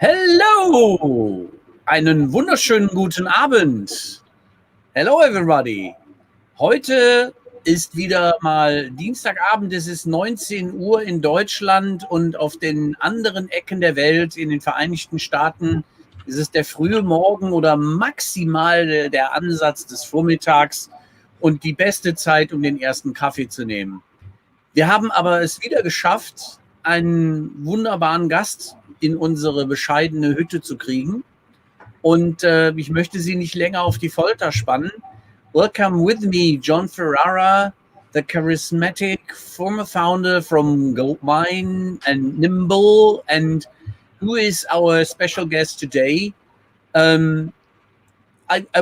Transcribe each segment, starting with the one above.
Hello! Einen wunderschönen guten Abend. Hello everybody. Heute ist wieder mal Dienstagabend, es ist 19 Uhr in Deutschland und auf den anderen Ecken der Welt, in den Vereinigten Staaten, ist es der frühe Morgen oder maximal der Ansatz des Vormittags und die beste Zeit, um den ersten Kaffee zu nehmen. Wir haben aber es wieder geschafft, einen wunderbaren Gast in unsere bescheidene Hütte zu kriegen. Und ich möchte Sie nicht länger auf die Folter spannen. Welcome with me, Jon Ferrara, the charismatic former founder from Goldmine and Nimble, and who is our special guest today. I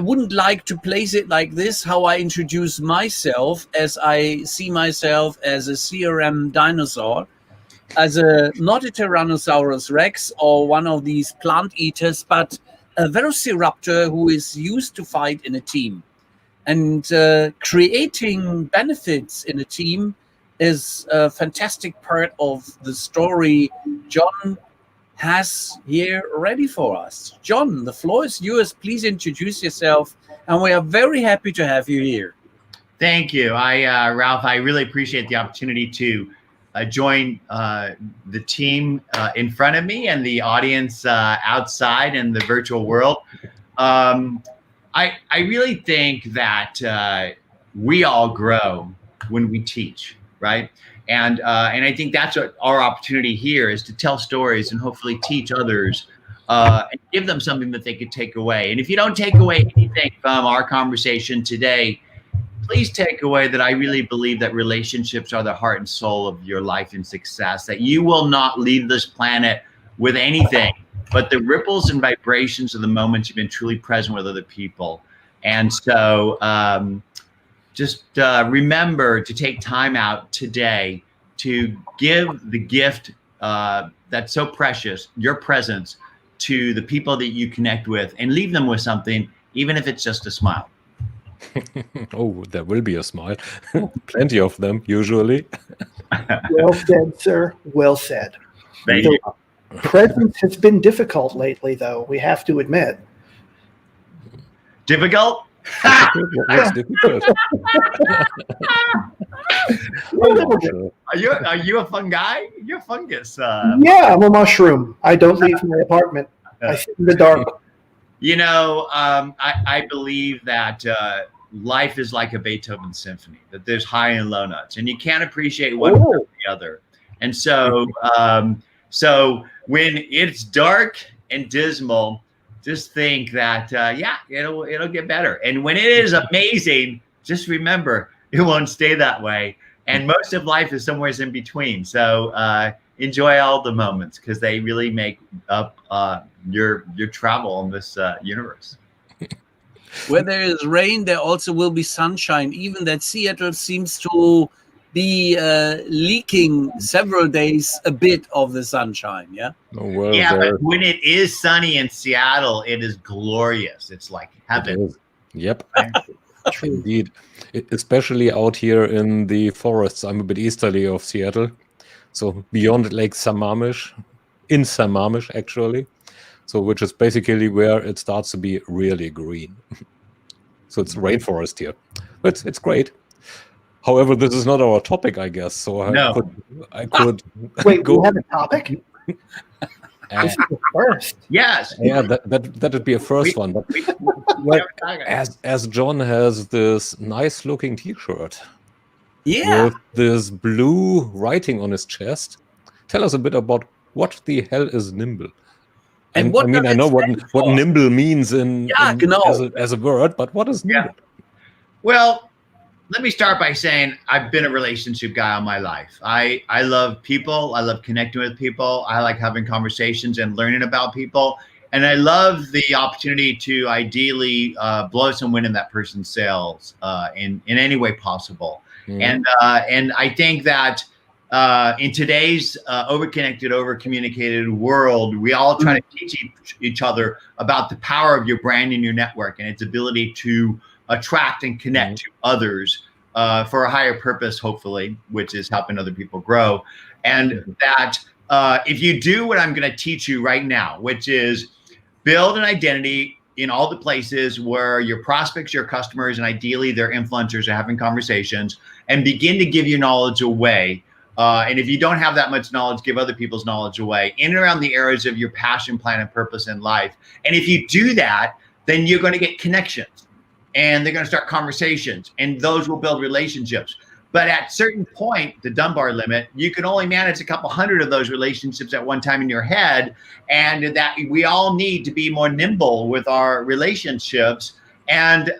wouldn't like to place it like this, how I introduce myself, as I see myself as a CRM dinosaur, as not a Tyrannosaurus Rex or one of these plant eaters, but a velociraptor who is used to fight in a team. And creating benefits in a team is a fantastic part of the story Jon has here ready for us. Jon, the floor is yours. Please introduce yourself, and we are very happy to have you here. Thank you. Ralph, I really appreciate the opportunity to join the team in front of me and the audience outside in the virtual world. I really think that we all grow when we teach, right? And I think that's what our opportunity here is, to tell stories and hopefully teach others and give them something that they could take away. And if you don't take away anything from our conversation today, please take away that I really believe that relationships are the heart and soul of your life and success, that you will not leave this planet with anything but the ripples and vibrations of the moments you've been truly present with other people. And so just remember to take time out today to give the gift that's so precious, your presence, to the people that you connect with, and leave them with something, even if it's just a smile. Oh, there will be a smile. Plenty of them, usually. Well said, sir. Well said. Thank you. Presence has been difficult lately, though, we have to admit. Difficult? What's difficult? Are you a fun guy? You're a fungus. Yeah, I'm a mushroom. I don't leave my apartment. I sit in the dark. You know, I believe that life is like a Beethoven symphony, that there's high and low notes, and you can't appreciate one without the other. And so, so when it's dark and dismal, just think that, yeah, it'll get better. And when it is amazing, just remember, it won't stay that way. And most of life is somewhere in between. So enjoy all the moments, because they really make up your travel in this universe. Where there is rain, there also will be sunshine. Even that Seattle seems to be leaking several days a bit of the sunshine. Yeah. Oh, well, yeah, but when it is sunny in Seattle, it is glorious. It's like heaven. Yep. Indeed. Especially out here in the forests. I'm a bit easterly of Seattle, so beyond Lake Sammamish, in Sammamish actually. So which is basically where it starts to be really green. So it's rainforest here. But it's great. However, this is not our topic, I guess. So I could Wait, go. we have a topic? This is the first. Yes. Yeah, that would be a first one. But well, as Jon has this nice looking T-shirt, Yeah. with this blue writing on his chest, tell us a bit about what the hell is Nimble. And what I mean, does I know it what stand what for? Nimble means in genau. as a word, but what is Nimble? Well, let me start by saying I've been a relationship guy all my life. I love people. I love connecting with people. I like having conversations and learning about people. And I love the opportunity to ideally blow some wind in that person's sails in any way possible. And I think that in today's overconnected, overcommunicated world, we all try to teach each other about the power of your brand and your network and its ability to attract and connect to others for a higher purpose, hopefully, which is helping other people grow. And that if you do what I'm going to teach you right now, which is build an identity in all the places where your prospects, your customers, and ideally their influencers are having conversations, and begin to give your knowledge away. And if you don't have that much knowledge, give other people's knowledge away in and around the areas of your passion, plan, and purpose in life. And if you do that, then you're going to get connections, and they're going to start conversations, and those will build relationships. But at a certain point, the Dunbar limit, you can only manage a couple hundred of those relationships at one time in your head. And that we all need to be more nimble with our relationships. And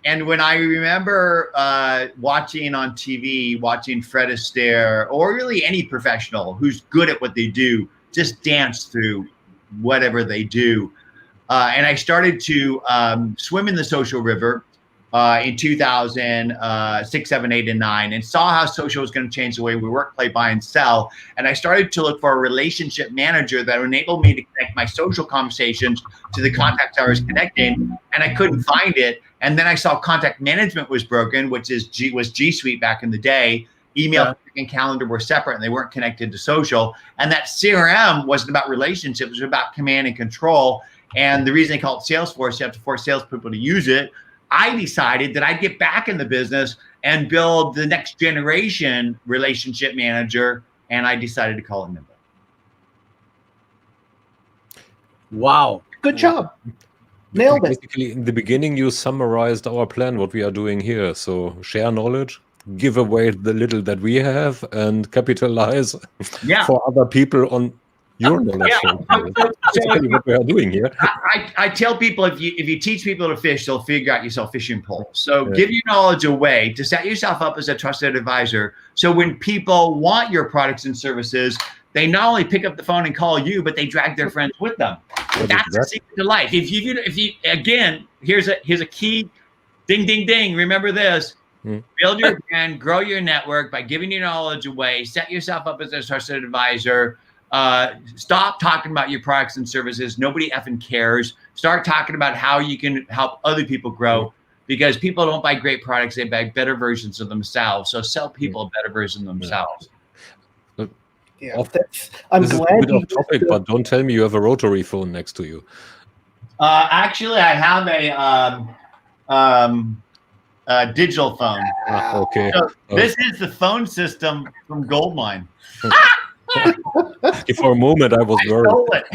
when I remember watching on TV, watching Fred Astaire, or really any professional who's good at what they do, just dance through whatever they do. And I started to swim in the social river in 2006, 7, 8, and 9, and saw how social was going to change the way we work, play, buy, and sell. And I started to look for a relationship manager that would enable me to connect my social conversations to the contacts I was connecting, and I couldn't find it. And then I saw contact management was broken, which was G Suite back in the day. Email and calendar were separate, and they weren't connected to social. And that CRM wasn't about relationships; it was about command and control. And the reason they call it Salesforce, you have to force salespeople to use it. I decided that I'd get back in the business and build the next generation relationship manager, and I decided to call it Nimble. Wow. Good job. Nailed it. Basically, in the beginning, you summarized our plan, what we are doing here. So share knowledge, give away the little that we have, and capitalize for other people on your knowledge. That's really what we are doing here. I tell people, if you teach people to fish, they'll figure out your fishing pole. So give your knowledge away to set yourself up as a trusted advisor. So when people want your products and services, they not only pick up the phone and call you, but they drag their friends with them. That's the secret to life. If you again, here's a key, ding, ding, ding. Remember this. Build your brand, grow your network by giving your knowledge away. Set yourself up as a trusted advisor. Stop talking about your products and services. Nobody effing cares. Start talking about how you can help other people grow, because people don't buy great products. They buy better versions of themselves. So sell people a better version of themselves. Yeah, I'm this glad is a bit off topic, but don't tell me you have a rotary phone next to you. Actually, I have a digital phone. Okay. So this is the phone system from Goldmine. For a moment, I was worried. Stole it.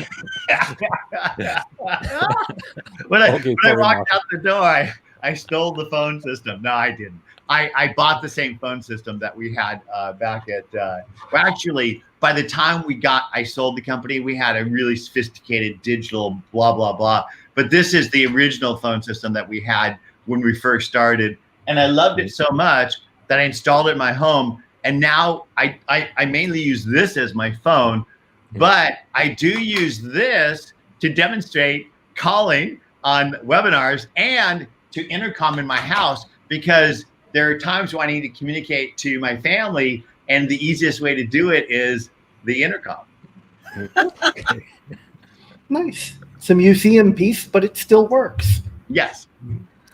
When I walked out the door, I stole the phone system. No, I didn't. I bought the same phone system that we had back at. Well, actually, by the time I sold the company, we had a really sophisticated digital blah blah blah. But this is the original phone system that we had when we first started, and I loved it so much that I installed it in my home. And now I mainly use this as my phone, but I do use this to demonstrate calling on webinars and to intercom in my house, because there are times when I need to communicate to my family, and the easiest way to do it is the intercom. Nice. It's a museum piece, but it still works. Yes.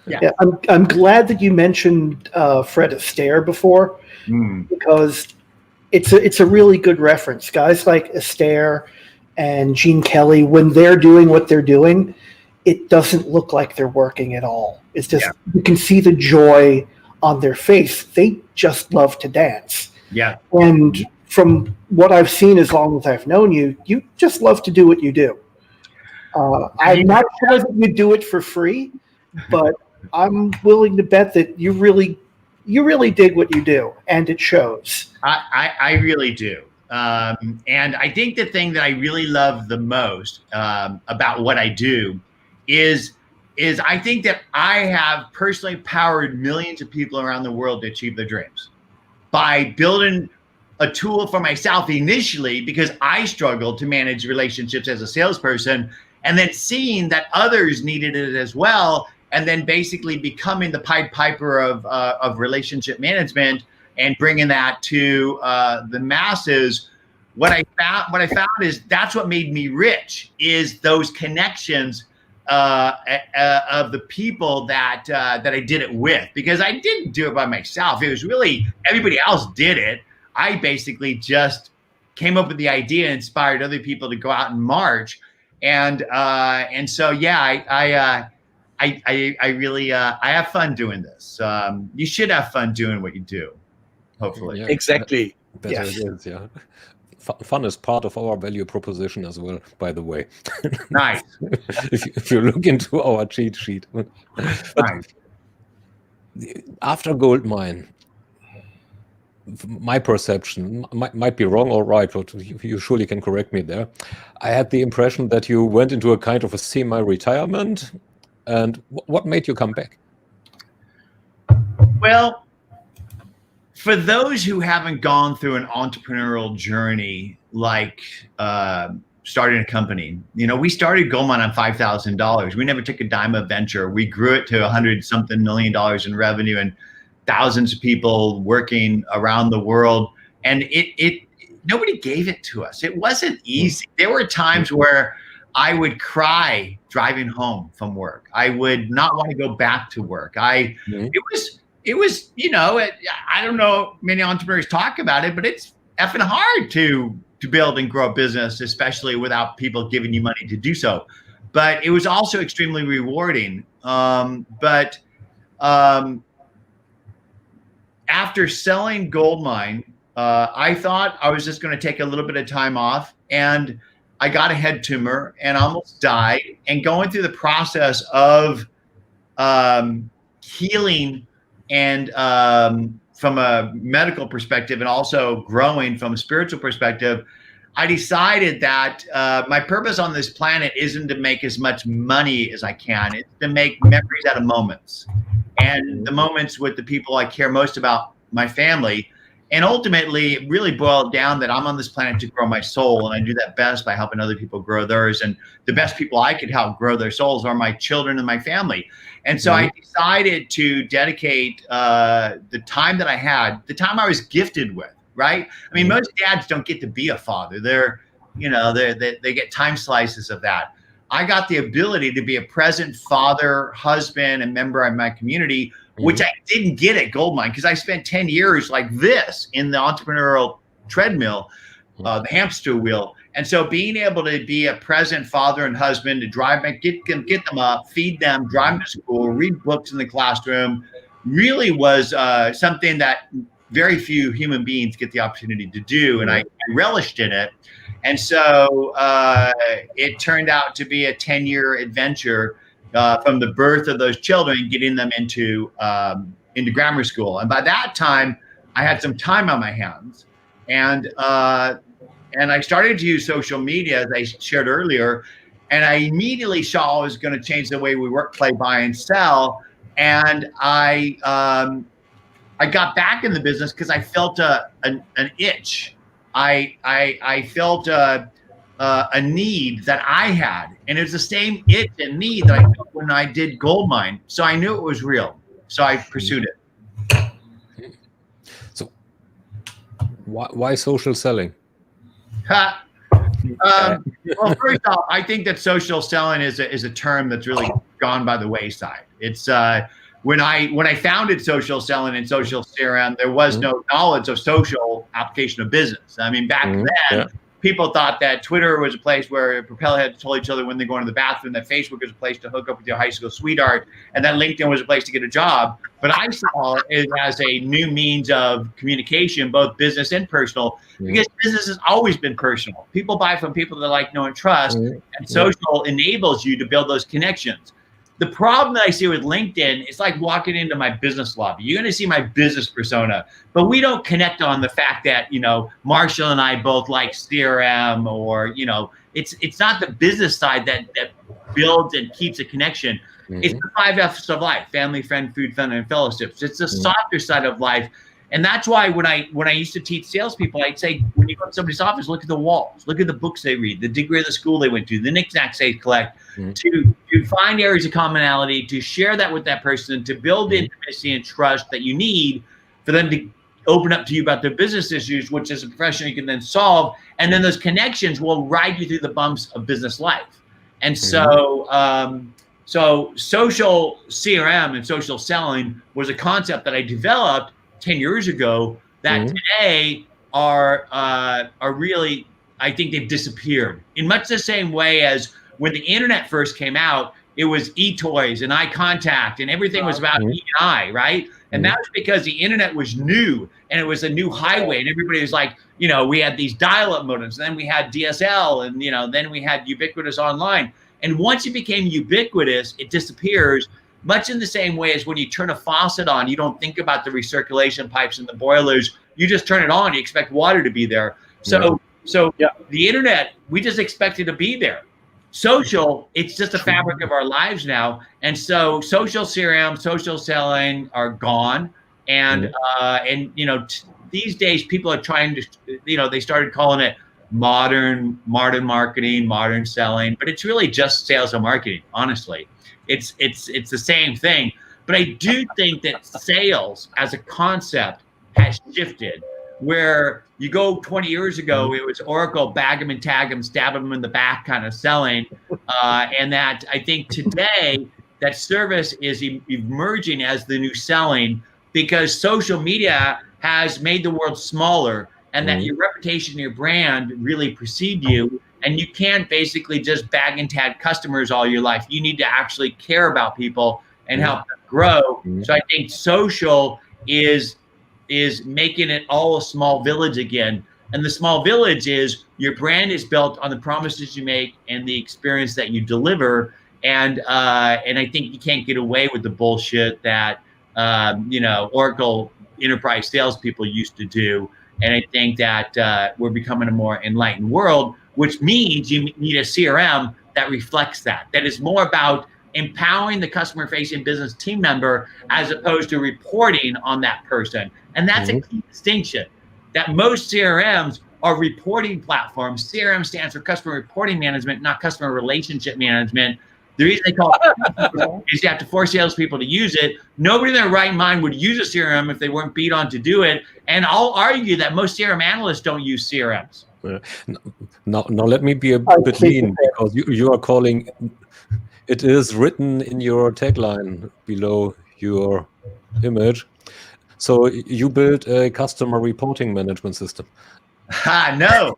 Yeah. I'm glad that you mentioned Fred Astaire before, because it's a really good reference. Guys like Astaire and Gene Kelly, when they're doing what they're doing, it doesn't look like they're working at all. It's just you can see the joy on their face. They just love to dance. Yeah. And from what I've seen, as long as I've known you, you just love to do what you do. I'm not sure that you do it for free, but I'm willing to bet that you really dig what you do, and it shows. I really do. And I think the thing that I really love the most about what I do is I think that I have personally powered millions of people around the world to achieve their dreams by building a tool for myself initially, because I struggled to manage relationships as a salesperson, and then seeing that others needed it as well, and then basically becoming the Pied Piper of relationship management and bringing that to the masses. What I found is that's what made me rich, is those connections of the people that I did it with, because I didn't do it by myself. It was really everybody else did it. I basically just came up with the idea, inspired other people to go out and march. And so, yeah, I really I have fun doing this. You should have fun doing what you do, hopefully. Yeah, Exactly. better Yes. it is, yeah. Fun is part of our value proposition as well, by the way. Nice. if you look into our cheat sheet. But Nice. after Goldmine, my perception might be wrong or right, but you surely can correct me there. I had the impression that you went into a kind of a semi-retirement. And what made you come back? Well, for those who haven't gone through an entrepreneurial journey, like starting a company, we started Goldmine on $5,000. We never took a dime of venture. We grew it to $100-something million in revenue and thousands of people working around the world. And it nobody gave it to us. It wasn't easy. There were times where I would cry driving home from work. I would not want to go back to work. It was, I don't know, many entrepreneurs talk about it, but it's effing hard to build and grow a business, especially without people giving you money to do so. But it was also extremely rewarding. But after selling Goldmine, I thought I was just going to take a little bit of time off, and I got a head tumor and almost died. And going through the process of healing and from a medical perspective and also growing from a spiritual perspective, I decided that my purpose on this planet isn't to make as much money as I can. It's to make memories out of moments, and the moments with the people I care most about, my family. And ultimately, it really boiled down that I'm on this planet to grow my soul, and I do that best by helping other people grow theirs. And the best people I could help grow their souls are my children and my family. And so I decided to dedicate the time that I had, the time I was gifted with, right? I mean, most dads don't get to be a father. They get time slices of that. I got the ability to be a present father, husband, and member of my community, which I didn't get at Goldmine because I spent 10 years like this in the entrepreneurial treadmill, the hamster wheel. And so being able to be a present father and husband, to drive them, get them up, feed them, drive them to school, read books in the classroom, really was something that very few human beings get the opportunity to do. And I relished in it. And so it turned out to be a 10-year adventure from the birth of those children, getting them into grammar school. And by that time, I had some time on my hands, and I started to use social media, as I shared earlier, and I immediately saw I was going to change the way we work, play, buy, and sell. And I got back in the business because I felt an itch. I felt a need that I had, and it was the same itch and need that I felt when I did Goldmine. So I knew it was real. So I pursued it. So why social selling? Well, first off, I think that social selling is a term that's really gone by the wayside. It's when I founded social selling and social CRM, there was no knowledge of social application of business. I mean, back then, people thought that Twitter was a place where propeller heads told each other when they're going to the bathroom, that Facebook was a place to hook up with your high school sweetheart, and that LinkedIn was a place to get a job. But I saw it as a new means of communication, both business and personal, because business has always been personal. People buy from people they like, know, and trust, and social enables you to build those connections. The problem that I see with LinkedIn, it's like walking into my business lobby. You're going to see my business persona, but we don't connect on the fact that, Marshall and I both like CRM, or, it's not the business side that builds and keeps a connection. It's the 5 F's of life: family, friend, food, fun, and fellowships. It's the softer side of life. And that's why when I used to teach salespeople, I'd say, when you go to somebody's office, look at the walls, look at the books they read, the degree of the school they went to, the knickknacks they collect, to find areas of commonality, to share that with that person, to build intimacy and trust that you need for them to open up to you about their business issues, which as a professional you can then solve. And then those connections will ride you through the bumps of business life. And so social CRM and social selling was a concept that I developed 10 years ago that today are really, I think they've disappeared in much the same way as when the internet first came out. It was e-toys and eye contact and everything was about E&I, right? And that was because the internet was new and it was a new highway and everybody was like, we had these dial-up modems, and then we had DSL, and then we had ubiquitous online. And once it became ubiquitous, it disappears, much in the same way as when you turn a faucet on, you don't think about the recirculation pipes and the boilers. You just turn it on, you expect water to be there. So the internet, we just expect it to be there. Social, it's just a fabric of our lives now. And so social CRM, social selling are gone. And, these days people are trying to, they started calling it modern marketing, modern selling, but it's really just sales and marketing. Honestly, it's the same thing. But I do think that sales as a concept has shifted. Where you go 20 years ago, it was Oracle, bag them and tag them, stab them in the back kind of selling. And that I think today that service is emerging as the new selling, because social media has made the world smaller, and that your reputation, your brand really precede you. And you can't basically just bag and tag customers all your life. You need to actually care about people and help them grow. So I think social is making it all a small village again. And the small village is your brand is built on the promises you make and the experience that you deliver. And I think you can't get away with the bullshit that Oracle enterprise salespeople used to do. And I think that we're becoming a more enlightened world, which means you need a CRM that reflects that is more about empowering the customer-facing business team member as opposed to reporting on that person. And that's a key distinction, that most CRMs are reporting platforms. CRM stands for customer reporting management, not customer relationship management. The reason they call it is you have to force salespeople to use it. Nobody in their right mind would use a CRM if they weren't beat on to do it. And I'll argue that most CRM analysts don't use CRMs. Now let me be a bit mean, because you are calling, it is written in your tagline below your image. So you built a customer reporting management system. No.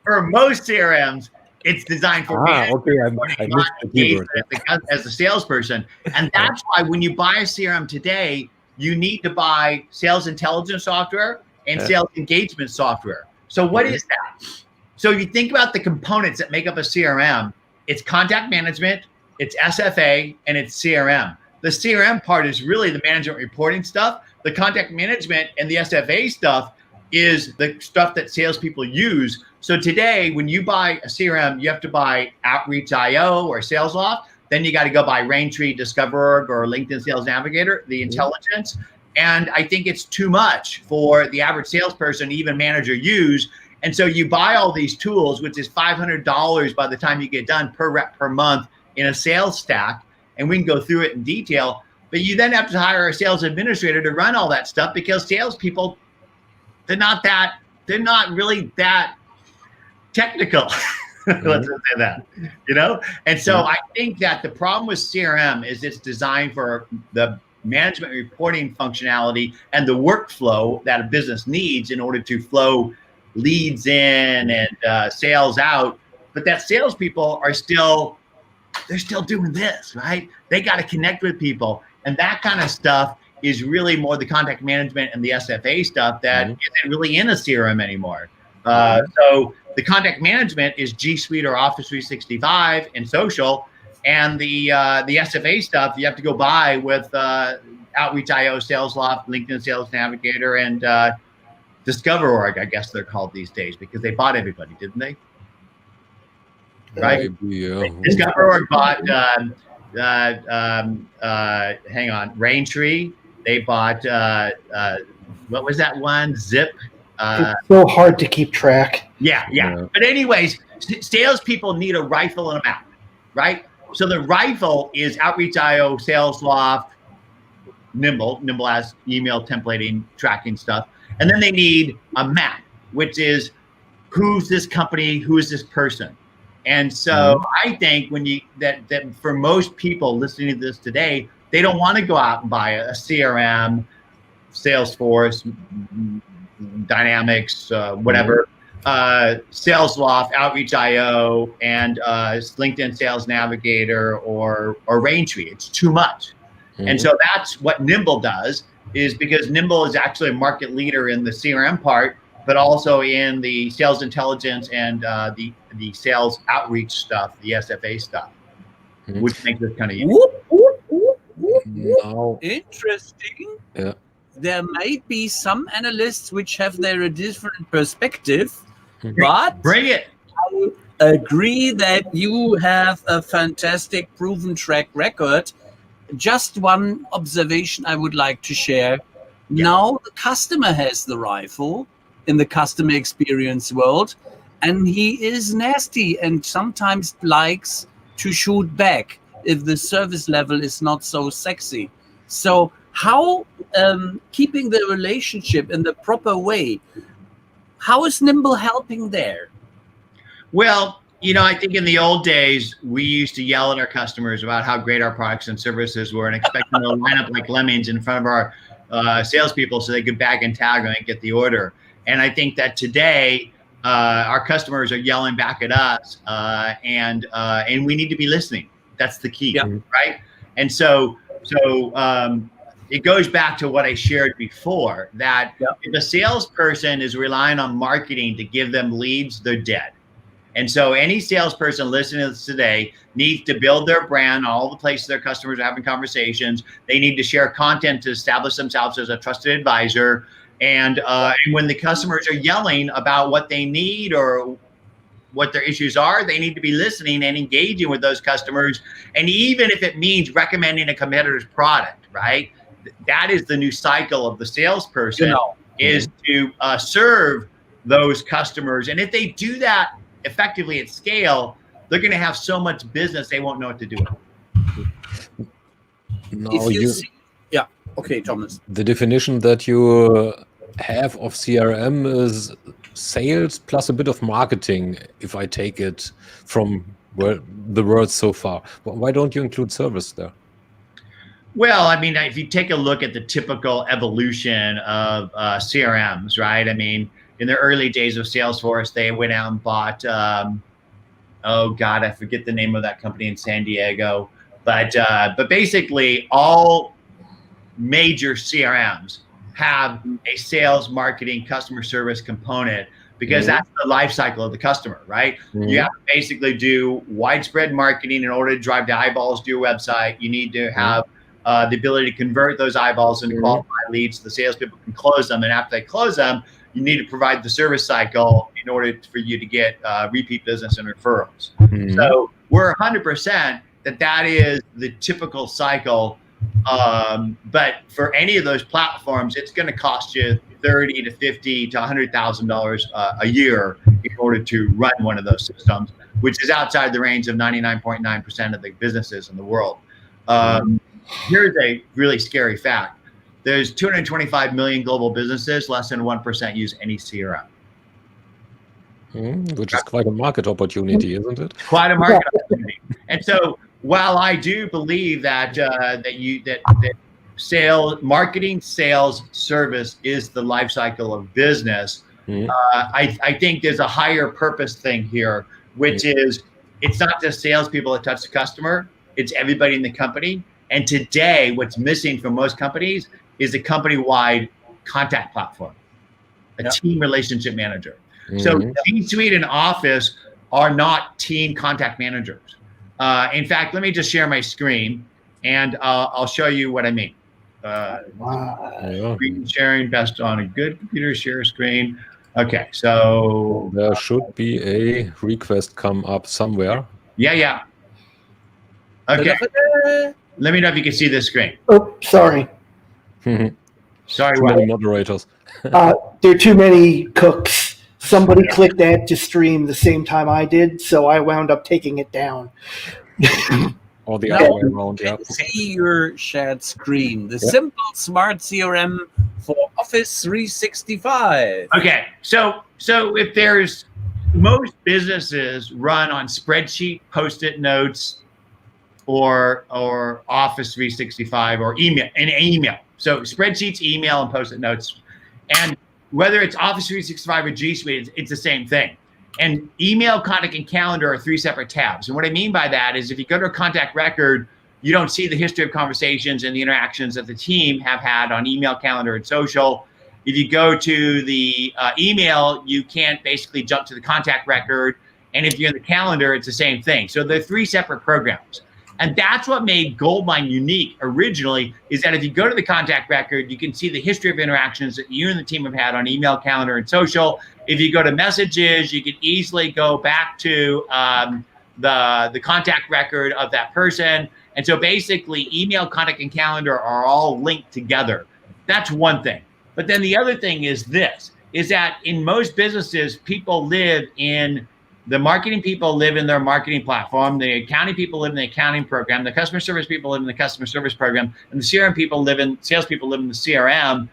For most CRMs, it's designed for I missed the keyword. as a salesperson. And that's why when you buy a CRM today, you need to buy sales intelligence software and sales engagement software. So what is that? So you think about the components that make up a CRM. It's contact management, it's SFA, and it's CRM. The CRM part is really the management reporting stuff. The contact management and the SFA stuff is the stuff that salespeople use. So today, when you buy a CRM, you have to buy Outreach.io or SalesLoft. Then you got to go buy Raintree, Discover.org, or LinkedIn Sales Navigator, the intelligence. And I think it's too much for the average salesperson, even manager, use. And so you buy all these tools, which is $500 by the time you get done per rep per month in a sales stack. And we can go through it in detail. But you then have to hire a sales administrator to run all that stuff, because salespeople, they're not really that technical. Let's just say that, And so I think that the problem with CRM is it's designed for the management reporting functionality and the workflow that a business needs in order to flow leads in and sales out. But that salespeople they're still doing this, right? They got to connect with people. And that kind of stuff is really more the contact management and the SFA stuff that isn't really in a CRM anymore. So the contact management is G Suite or Office 365 and social. And the SFA stuff you have to go buy with Outreach.io, SalesLoft, LinkedIn Sales Navigator, and Discover.org, I guess they're called these days, because they bought everybody, didn't they? Right? Discover.org bought, Raintree. They bought, what was that one? Zip. It's so hard to keep track. Yeah. But anyways, salespeople need a rifle and a map, right? So the rifle is Outreach.io, SalesLoft, Nimble has email templating, tracking stuff. And then they need a map, which is who's this company, who is this person? And so I think that for most people listening to this today, they don't want to go out and buy a CRM, Salesforce, Dynamics, whatever, Salesloft, Outreach.io, and LinkedIn Sales Navigator or Raintree. It's too much. And so that's what Nimble does, is because Nimble is actually a market leader in the CRM part, but also in the sales intelligence and the sales outreach stuff, the SFA stuff, which makes this kind of unique. Now, Interesting. yeah. There might be some analysts which have a different perspective, but Bring it. I agree that you have a fantastic proven track record. Just one observation I would like to share. Yeah. Now the customer has the rifle in the customer experience world, and he is nasty and sometimes likes to shoot back if the service level is not so sexy. So how keeping the relationship in the proper way, how is Nimble helping there? Well, I think in the old days, we used to yell at our customers about how great our products and services were and expect them to line up like lemmings in front of our salespeople so they could bag and tag and get the order. And I think that today, our customers are yelling back at us, and we need to be listening. That's the key, right? And so it goes back to what I shared before, that if a salesperson is relying on marketing to give them leads, they're dead. And so any salesperson listening to this today needs to build their brand on all the places their customers are having conversations. They need to share content to establish themselves as a trusted advisor. And when the customers are yelling about what they need or what their issues are, they need to be listening and engaging with those customers. And even if it means recommending a competitor's product, right? That is the new cycle of the salesperson, is to serve those customers. And if they do that effectively at scale, they're going to have so much business they won't know what to do with. Yeah. Okay, Thomas. The definition that you have of CRM is sales plus a bit of marketing, if I take it from the words so far. Why don't you include service there? Well, I mean, if you take a look at the typical evolution of CRMs, right? I mean, in the early days of Salesforce, they went out and bought, oh God, I forget the name of that company in San Diego. But basically, all major CRMs have a sales, marketing, customer service component, because that's the life cycle of the customer, right? You have to basically do widespread marketing in order to drive the eyeballs to your website. You need to have the ability to convert those eyeballs into qualified leads so the salespeople can close them. And after they close them, you need to provide the service cycle in order for you to get repeat business and referrals. So we're 100% that is the typical cycle. But for any of those platforms, it's going to cost you $30,000 to $50,000 to $100,000 a year in order to run one of those systems, which is outside the range of 99.9% of the businesses in the world. Here's a really scary fact. There's 225 million global businesses. Less than 1% use any CRM. Which is quite a market opportunity, isn't it? Quite a market opportunity. And so, while I do believe that sales, marketing, sales, service is the life cycle of business, I think there's a higher purpose thing here, which is it's not just salespeople that touch the customer; it's everybody in the company. And today, what's missing from most companies is a company-wide contact platform, a team relationship manager. So G-Suite and Office are not team contact managers. In fact, let me just share my screen, and I'll show you what I mean. Screen sharing best on a good computer share screen. Okay, so there should be a request come up somewhere. Yeah. Okay. Let me know if you can see this screen. Oh, sorry. Sorry, too many moderators. There are too many cooks. Somebody clicked add to stream the same time I did, so I wound up taking it down. Or the other way around, See your shared screen. The simple smart CRM for Office 365. Okay, so if there's most businesses run on spreadsheet, post-it notes, or Office 365 or email. So spreadsheets, email, and post-it notes. And whether it's Office 365 or G Suite, it's the same thing. And email, contact, and calendar are 3 separate tabs. And what I mean by that is if you go to a contact record, you don't see the history of conversations and the interactions that the team have had on email, calendar, and social. If you go to the email, you can't basically jump to the contact record. And if you're in the calendar, it's the same thing. So they're 3 separate programs. And that's what made Goldmine unique originally, is that if you go to the contact record, you can see the history of interactions that you and the team have had on email, calendar, and social. If you go to messages, you can easily go back to the contact record of that person. And so basically email, contact, and calendar are all linked together. That's one thing. But then the other thing is this, is that in most businesses, the marketing people live in their marketing platform, the accounting people live in the accounting program, the customer service people live in the customer service program, and the CRM people salespeople live in the CRM.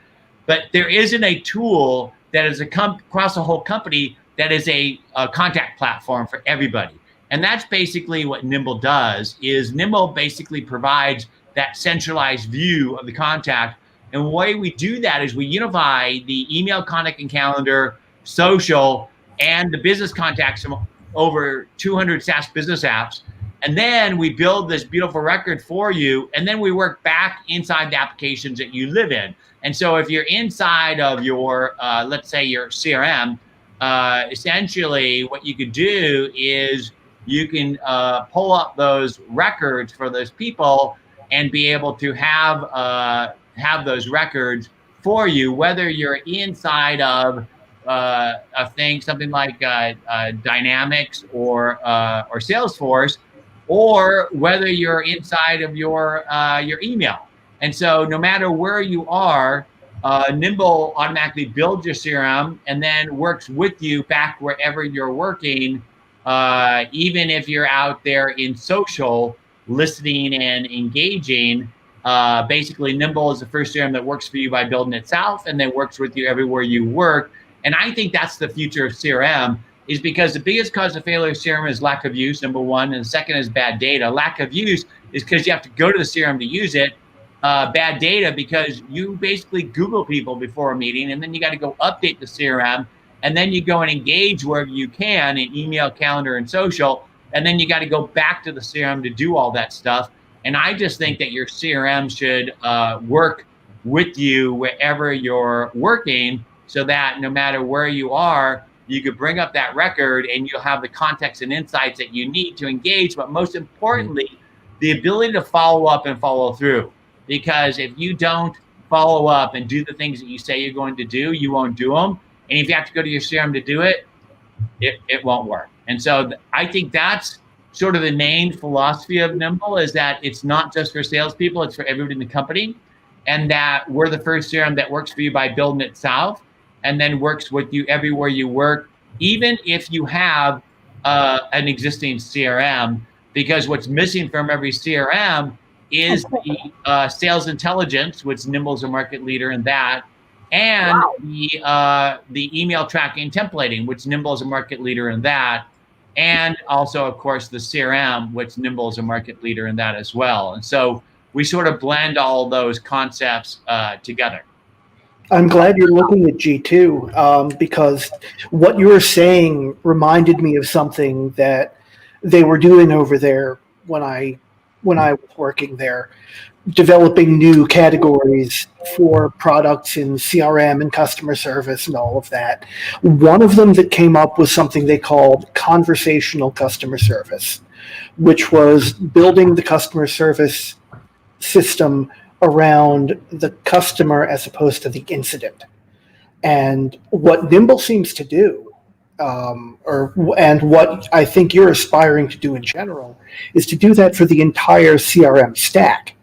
But there isn't a tool that is across the whole company that is a contact platform for everybody. And that's basically what Nimble does, is Nimble basically provides that centralized view of the contact. And the way we do that is we unify the email, contact, and calendar, social, and the business contacts from over 200 SaaS business apps. And then we build this beautiful record for you. And then we work back inside the applications that you live in. And so if you're inside of your, let's say your CRM, essentially what you could do is you can pull up those records for those people and be able to have those records for you, whether you're inside of a thing, something like Dynamics or Salesforce, or whether you're inside of your email. And so no matter where you are, Nimble automatically builds your CRM and then works with you back wherever you're working, even if you're out there in social, listening and engaging. Basically, Nimble is the first CRM that works for you by building itself and then works with you everywhere you work. And I think that's the future of CRM, is because the biggest cause of failure of CRM is lack of use, number one, and the second is bad data. Lack of use is because you have to go to the CRM to use it. Bad data because you basically Google people before a meeting, and then you got to go update the CRM, and then you go and engage wherever you can in email, calendar, and social, and then you got to go back to the CRM to do all that stuff. And I just think that your CRM should work with you wherever you're working, so that no matter where you are, you could bring up that record and you'll have the context and insights that you need to engage, but most importantly, the ability to follow up and follow through. Because if you don't follow up and do the things that you say you're going to do, you won't do them. And if you have to go to your CRM to do it, it won't work. And so I think that's sort of the main philosophy of Nimble, is that it's not just for salespeople, it's for everybody in the company. And that we're the first CRM that works for you by building itself and then works with you everywhere you work, even if you have an existing CRM, because what's missing from every CRM is the sales intelligence, which Nimble's a market leader in that, and the email tracking templating, which Nimble's a market leader in that, and also, of course, the CRM, which Nimble's a market leader in that as well. And so we sort of blend all those concepts together. I'm glad you're looking at G2 because what you were saying reminded me of something that they were doing over there when I was working there, developing new categories for products in CRM and customer service and all of that. One of them that came up was something they called conversational customer service, which was building the customer service system around the customer as opposed to the incident. And what Nimble seems to do, and what I think you're aspiring to do in general, is to do that for the entire CRM stack,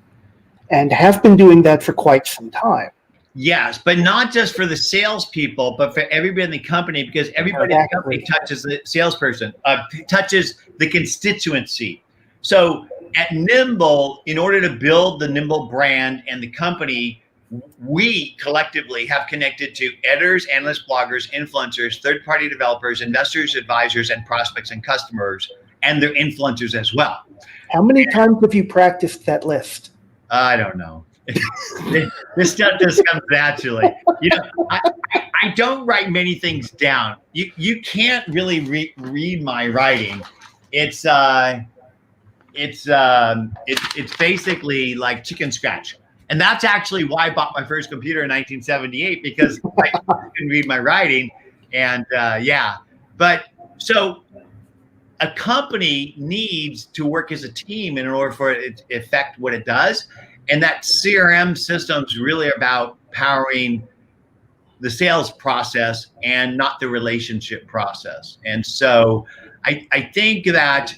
and have been doing that for quite some time. Yes, but not just for the salespeople, but for everybody in the company, because everybody in the company touches the salesperson, touches the constituency. So at Nimble, in order to build the Nimble brand and the company, we collectively have connected to editors, analysts, bloggers, influencers, third-party developers, investors, advisors, and prospects and customers, and their influencers as well. How many times have you practiced that list? I don't know. This stuff just comes naturally. You know, I don't write many things down. You can't really read my writing. It's basically like chicken scratch. And that's actually why I bought my first computer in 1978, because I couldn't read my writing. And but so a company needs to work as a team in order for it to affect what it does. And that CRM system's really about powering the sales process and not the relationship process. And so I think that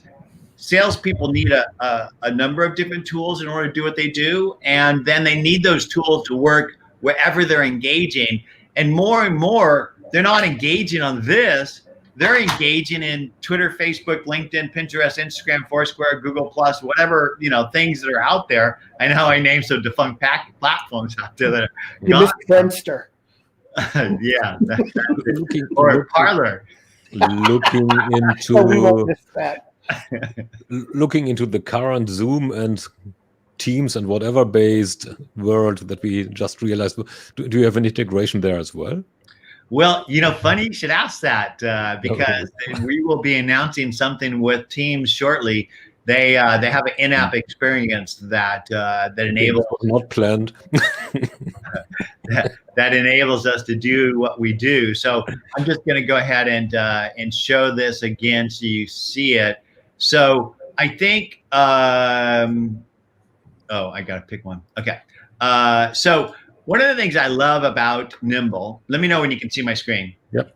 salespeople need a number of different tools in order to do what they do. And then they need those tools to work wherever they're engaging. And more, they're not engaging on this. They're engaging in Twitter, Facebook, LinkedIn, Pinterest, Instagram, Foursquare, Google Plus, whatever, things that are out there. I know I named some defunct platforms out there that are you missed Friendster. Yeah, or Parlor. Looking into Oh, we won't miss that. looking into the current Zoom and Teams and whatever based world that we just realized, do you have an integration there as well? Well, funny you should ask that because we will be announcing something with Teams shortly. They have an in-app experience that enables not planned that enables us to do what we do. So I'm just going to go ahead and show this again so you see it. So I think I got to pick one. Okay. So one of the things I love about Nimble, let me know when you can see my screen. Yep.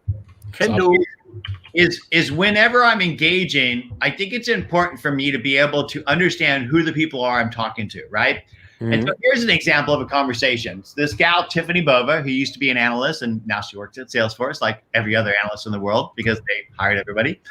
Can do. Is whenever I'm engaging, I think it's important for me to be able to understand who the people are I'm talking to, right? Mm-hmm. And so here's an example of a conversation. It's this gal, Tiffany Bova, who used to be an analyst, and now she works at Salesforce, like every other analyst in the world, because they hired everybody.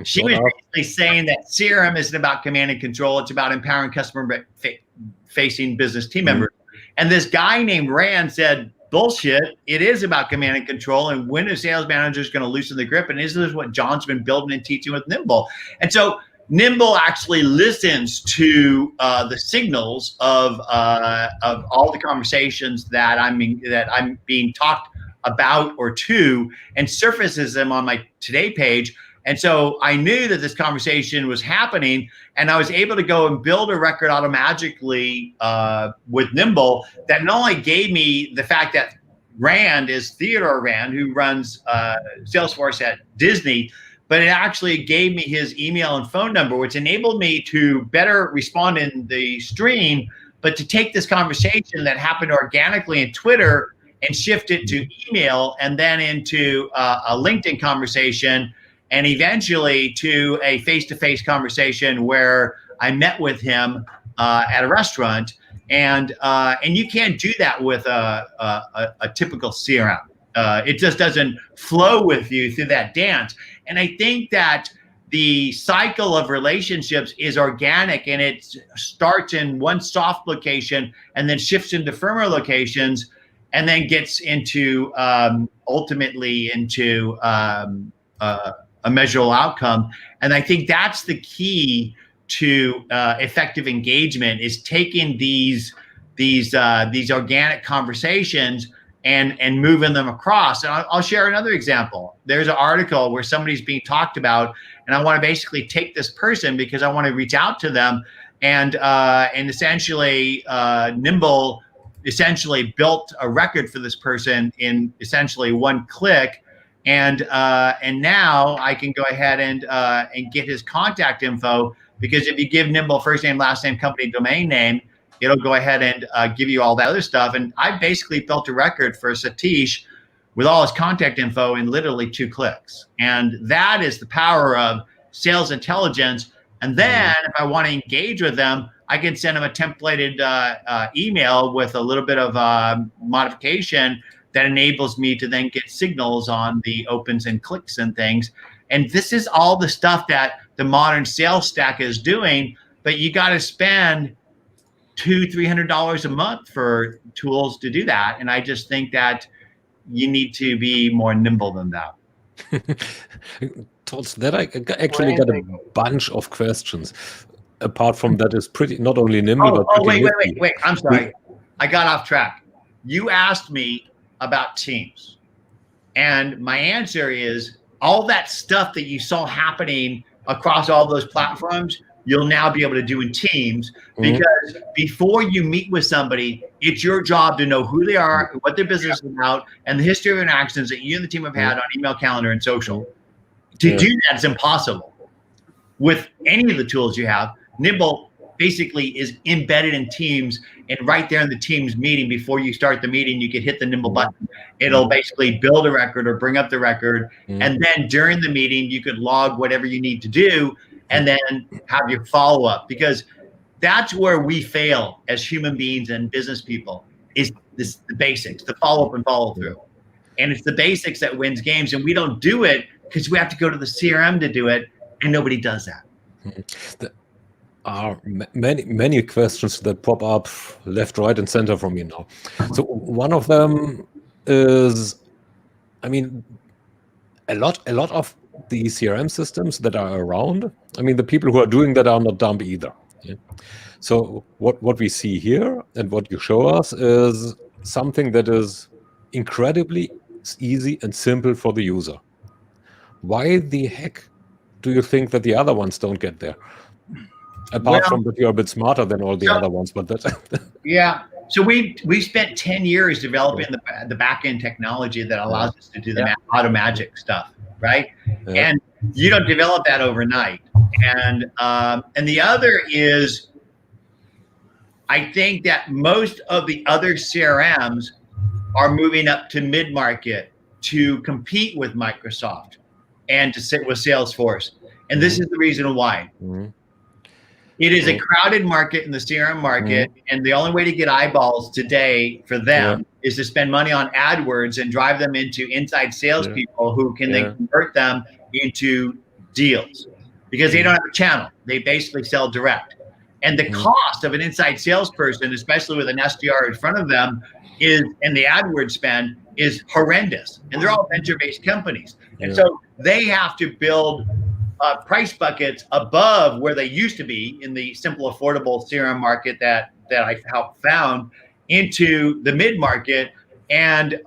She was basically saying that CRM isn't about command and control. It's about empowering customer-facing business team members. And this guy named Rand said, bullshit, it is about command and control. And when a sales manager is going to loosen the grip? And this is what John's been building and teaching with Nimble. And so Nimble actually listens to the signals of all the conversations that I'm being talked about or to, and surfaces them on my Today page. And so I knew that this conversation was happening, and I was able to go and build a record automatically with Nimble that not only gave me the fact that Rand is Theodore Rand, who runs Salesforce at Disney, but it actually gave me his email and phone number, which enabled me to better respond in the stream, but to take this conversation that happened organically in Twitter and shift it to email and then into a LinkedIn conversation, and eventually to a face-to-face conversation where I met with him at a restaurant. And you can't do that with a typical CRM. It just doesn't flow with you through that dance. And I think that the cycle of relationships is organic, and it starts in one soft location and then shifts into firmer locations, and then gets into ultimately into a measurable outcome. And I think that's the key to effective engagement, is taking these organic conversations and moving them across. And I'll share another example. There's an article where somebody's being talked about, and I want to basically take this person because I want to reach out to them. And essentially Nimble essentially built a record for this person in essentially one click. And now I can go ahead and get his contact info, because if you give Nimble first name, last name, company, domain name, it'll go ahead and give you all that other stuff. And I basically built a record for Satish with all his contact info in literally 2 clicks. And that is the power of sales intelligence. And then if I want to engage with them, I can send them a templated email with a little bit of modification that enables me to then get signals on the opens and clicks and things. And this is all the stuff that the modern sales stack is doing, but you got to spend $200-300 a month for tools to do that. And I just think that you need to be more nimble than that. Towards that, I actually got a bunch of questions. apart from that, is pretty not only nimble but pretty wait. I'm sorry. I got off track. You asked me about Teams. And my answer is all that stuff that you saw happening across all those platforms, you'll now be able to do in Teams, because before you meet with somebody, it's your job to know who they are, what their business is about, and the history of interactions that you and the team have had on email, calendar, and social. To do that is impossible with any of the tools you have. Nimble basically is embedded in Teams, and right there in the Teams meeting, before you start the meeting, you can hit the Nimble button. It'll basically build a record or bring up the record. And then during the meeting, you could log whatever you need to do and then have your follow-up, because that's where we fail as human beings and business people, is the basics, the follow-up and follow-through. And it's the basics that wins games, and we don't do it because we have to go to the CRM to do it, and nobody does that. There are many questions that pop up left, right, and center from me now. So one of them is, I mean, a lot of the CRM systems that are around, I mean, the people who are doing that are not dumb either. Yeah? So what we see here and what you show us is something that is incredibly easy and simple for the user. Why the heck do you think that the other ones don't get there? Apart from that you're a bit smarter than all the other ones, but that's yeah. So we spent 10 years developing the back-end technology that allows us to do the auto magic stuff, right? Yeah. And you don't develop that overnight. And the other is, I think that most of the other CRMs are moving up to mid-market to compete with Microsoft and to sit with Salesforce. And this is the reason why. It is a crowded market in the CRM market, and the only way to get eyeballs today for them is to spend money on AdWords and drive them into inside salespeople who can then convert them into deals, because they don't have a channel. They basically sell direct. And the cost of an inside salesperson, especially with an SDR in front of them, and the AdWords spend is horrendous. And they're all venture-based companies. And so they have to build price buckets above where they used to be in the simple, affordable CRM market that I found into the mid-market. And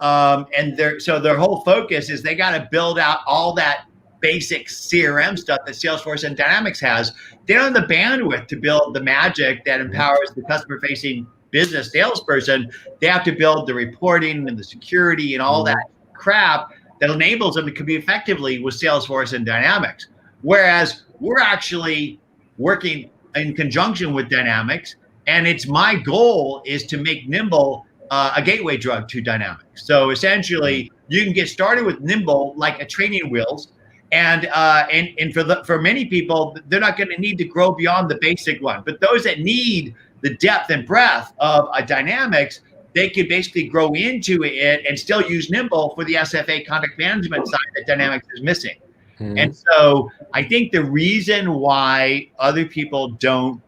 their whole focus is they got to build out all that basic CRM stuff that Salesforce and Dynamics has. They don't have the bandwidth to build the magic that empowers the customer-facing business salesperson. They have to build the reporting and the security and all that crap that enables them to compete effectively with Salesforce and Dynamics. Whereas we're actually working in conjunction with Dynamics, and it's my goal is to make Nimble a gateway drug to Dynamics. So essentially, you can get started with Nimble like a training wheels, and for many people, they're not going to need to grow beyond the basic one. But those that need the depth and breadth of a Dynamics, they could basically grow into it and still use Nimble for the SFA contact management side that Dynamics is missing. And so I think the reason why other people don't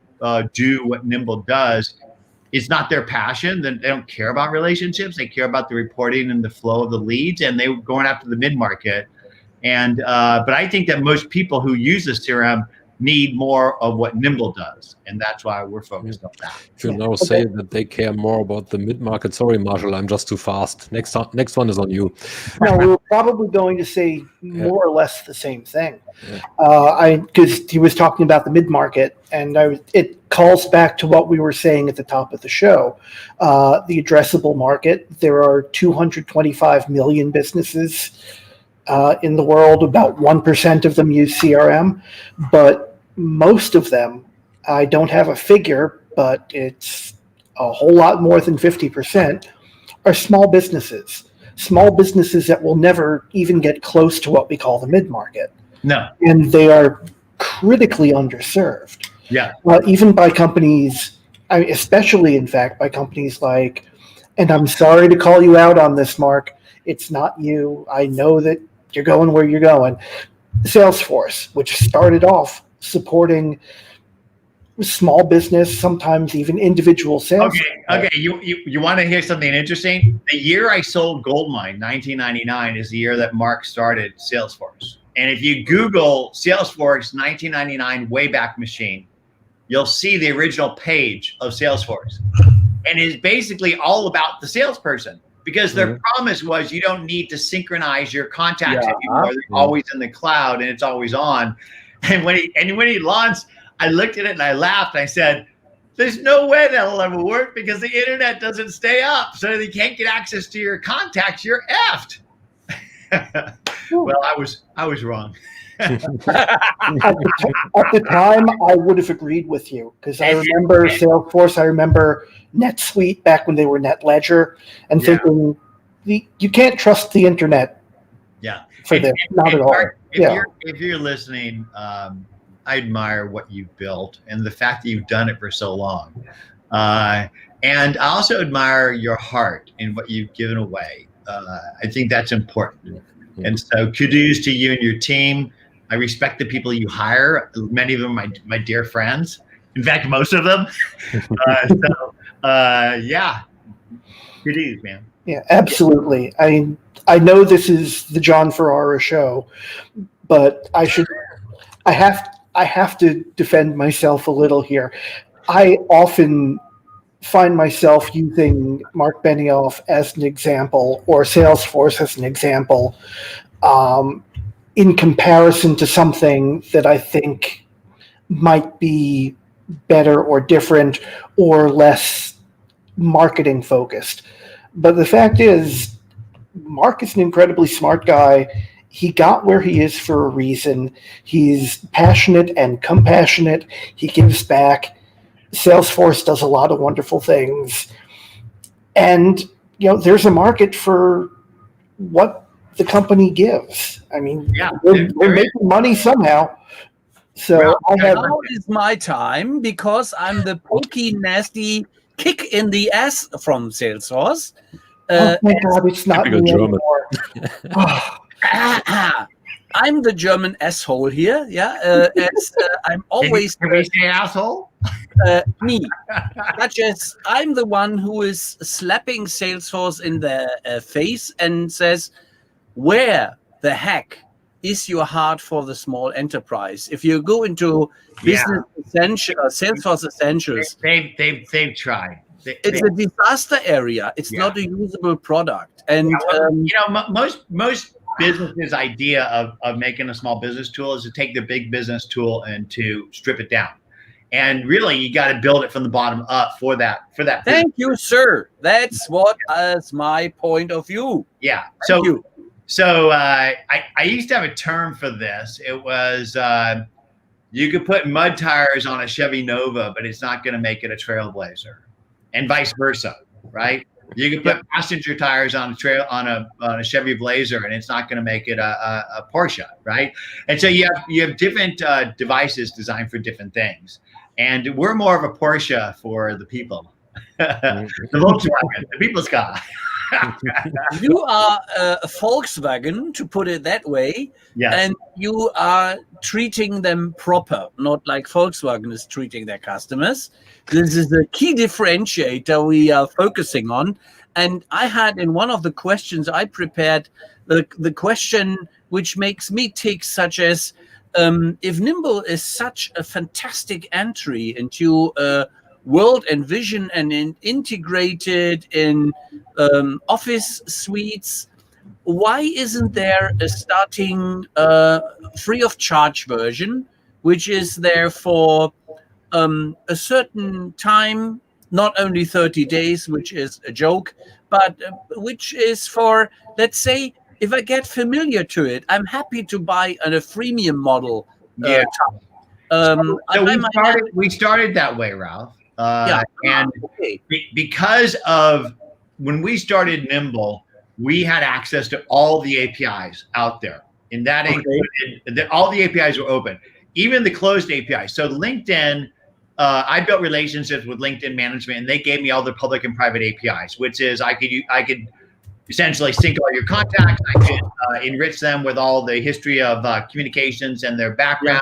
do what Nimble does is not their passion. They don't care about relationships. They care about the reporting and the flow of the leads, and they're going after the mid-market. And but I think that most people who use the CRM need more of what Nimble does, and that's why we're focused on that. If you now say that they care more about the mid-market, sorry, Marshall, I'm just too fast. Next one is on you. No, we were probably going to say more or less the same thing. Because he was talking about the mid-market, and it calls back to what we were saying at the top of the show. The addressable market, there are 225 million businesses in the world. About 1% of them use CRM, but most of them, I don't have a figure, but it's a whole lot more than 50%, are small businesses that will never even get close to what we call the mid-market. No. And they are critically underserved. Yeah. Even by companies, especially in fact by companies like, and I'm sorry to call you out on this, Mark, it's not you. I know that you're going where you're going. Salesforce, which started off supporting small business, sometimes even individual sales. Okay. You want to hear something interesting? The year I sold Goldmine, 1999, is the year that Mark started Salesforce. And if you Google Salesforce 1999 Wayback Machine, you'll see the original page of Salesforce. And it's basically all about the salesperson, because their promise was you don't need to synchronize your contacts anymore. They're always in the cloud and it's always on. And when he launched, I looked at it and I laughed. I said, there's no way that'll ever work because the internet doesn't stay up. So they can't get access to your contacts. You're effed. Well, I was wrong. At the time, I would have agreed with you because I remember Salesforce. I remember NetSuite back when they were NetLedger, and thinking you can't trust the internet. Yeah, for this, not at all. Mark, if you're listening, I admire what you've built and the fact that you've done it for so long, and I also admire your heart in what you've given away. I think that's important, and so kudos to you and your team. I respect the people you hire. Many of them are my dear friends. In fact, most of them. Yeah. Kudos, man. Yeah, absolutely. I know this is the Jon Ferrara show, but I have to defend myself a little here. I often find myself using Mark Benioff as an example or Salesforce as an example in comparison to something that I think might be better or different or less marketing focused. But the fact is, Mark is an incredibly smart guy. He got where he is for a reason. He's passionate and compassionate. He gives back. Salesforce does a lot of wonderful things. And, there's a market for what the company gives. I mean, we're making money somehow. So now is my time because I'm the pokey, nasty kick in the ass from Salesforce. Oh my God, it's not me anymore. I'm the German asshole here. Yeah, I'm always. Can we say asshole? Me, such as I'm the one who is slapping Salesforce in the face and says, "Where the heck is your heart for the small enterprise?" If you go into business essentials, Salesforce essentials, they've tried. It's a disaster area. It's not a usable product, and most businesses' idea of making a small business tool is to take the big business tool and to strip it down. And really, you got to build it from the bottom up for that. Thank you, sir. That's what is my point of view. Yeah. Thank you. So I used to have a term for this. It was you could put mud tires on a Chevy Nova, but it's not going to make it a Trailblazer, and vice versa, right? You can put passenger tires on a Chevy Blazer, and it's not going to make it a Porsche, right? And so you have different devices designed for different things, and we're more of a Porsche for the people, the Volkswagen, the people's car. You are a Volkswagen, to put it that way, and you are treating them proper, not like Volkswagen is treating their customers. This is the key differentiator we are focusing on. And I had in one of the questions I prepared the question which makes me tick, such as if Nimble is such a fantastic entry into world and vision and integrated in office suites, why isn't there a starting free of charge version, which is there for a certain time, not only 30 days, which is a joke, but which is for, let's say, if I get familiar to it, I'm happy to buy a freemium model. So we started that way, Ralph. Because of when we started Nimble, we had access to all the APIs out there, and that included all the APIs were open, even the closed APIs. So LinkedIn, I built relationships with LinkedIn management, and they gave me all the public and private APIs, which is I could essentially sync all your contacts. I could enrich them with all the history of communications and their background,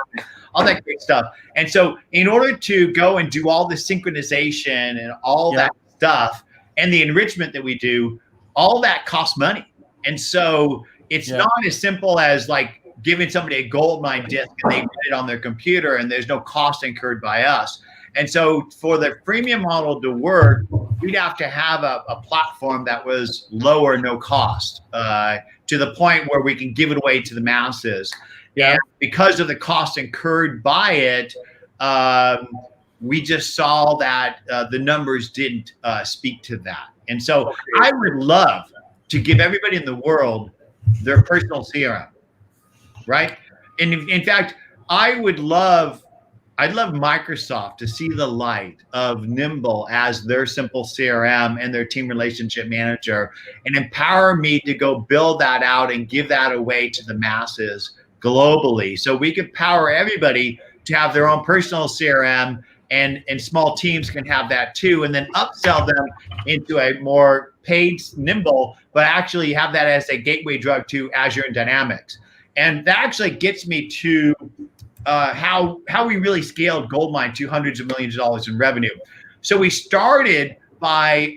all that great stuff. And so in order to go and do all the synchronization and all that stuff and the enrichment that we do, all that costs money. And so it's not as simple as like giving somebody a gold mine disk and they get it on their computer and there's no cost incurred by us. And so for the freemium model to work, we'd have to have a platform that was low or no cost, to the point where we can give it away to the masses. Yeah. And because of the cost incurred by it, we just saw that the numbers didn't speak to that. And so I would love to give everybody in the world their personal CRM, right? And in fact, I'd love Microsoft to see the light of Nimble as their simple CRM and their team relationship manager, and empower me to go build that out and give that away to the masses globally. So we could power everybody to have their own personal CRM, and small teams can have that too, and then upsell them into a more paid Nimble, but actually have that as a gateway drug to Azure and Dynamics. And that actually gets me to how we really scaled Goldmine to hundreds of millions of dollars in revenue. So we started by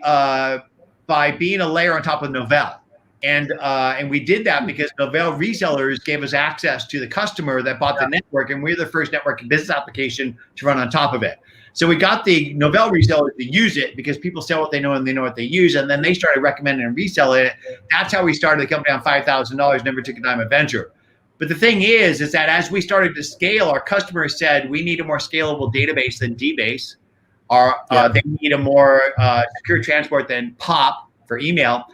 being a layer on top of Novell. And we did that because Novell resellers gave us access to the customer that bought the network, and we're the first network and business application to run on top of it. So we got the Novell resellers to use it because people sell what they know and they know what they use, and then they started recommending and reselling it. That's how we started the company on $5,000, never took a dime of venture. But the thing is that as we started to scale, our customers said, we need a more scalable database than DBase. They need a more secure transport than POP for email,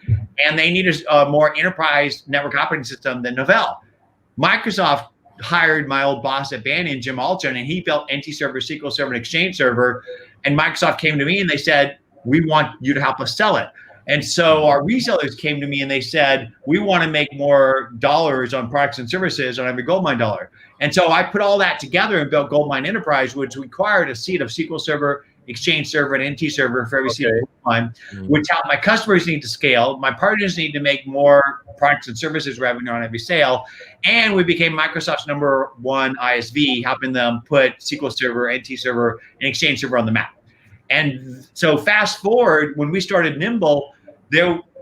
and they need a more enterprise network operating system than Novell. Microsoft hired my old boss at Banyan, Jim Alton, and he built NT Server, SQL Server, and Exchange Server. And Microsoft came to me and they said, we want you to help us sell it. And so our resellers came to me and they said, we want to make more dollars on products and services on every Goldmine dollar. And so I put all that together and built Goldmine Enterprise, which required a seat of SQL Server, Exchange Server, and NT Server for every seat of Goldmine, which helped my customers need to scale. My partners need to make more products and services revenue on every sale. And we became Microsoft's #1 ISV, helping them put SQL Server, NT Server, and Exchange Server on the map. And so fast forward, when we started Nimble,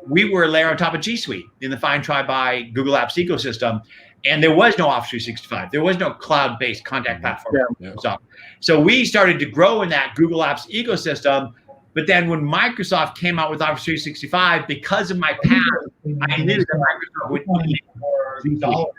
we were a layer on top of G Suite in the Find, Try, Buy Google Apps ecosystem. And there was no Office 365. There was no cloud-based contact platform. So we started to grow in that Google Apps ecosystem. But then when Microsoft came out with Office 365, because of my past, I knew that Microsoft would need more dollars.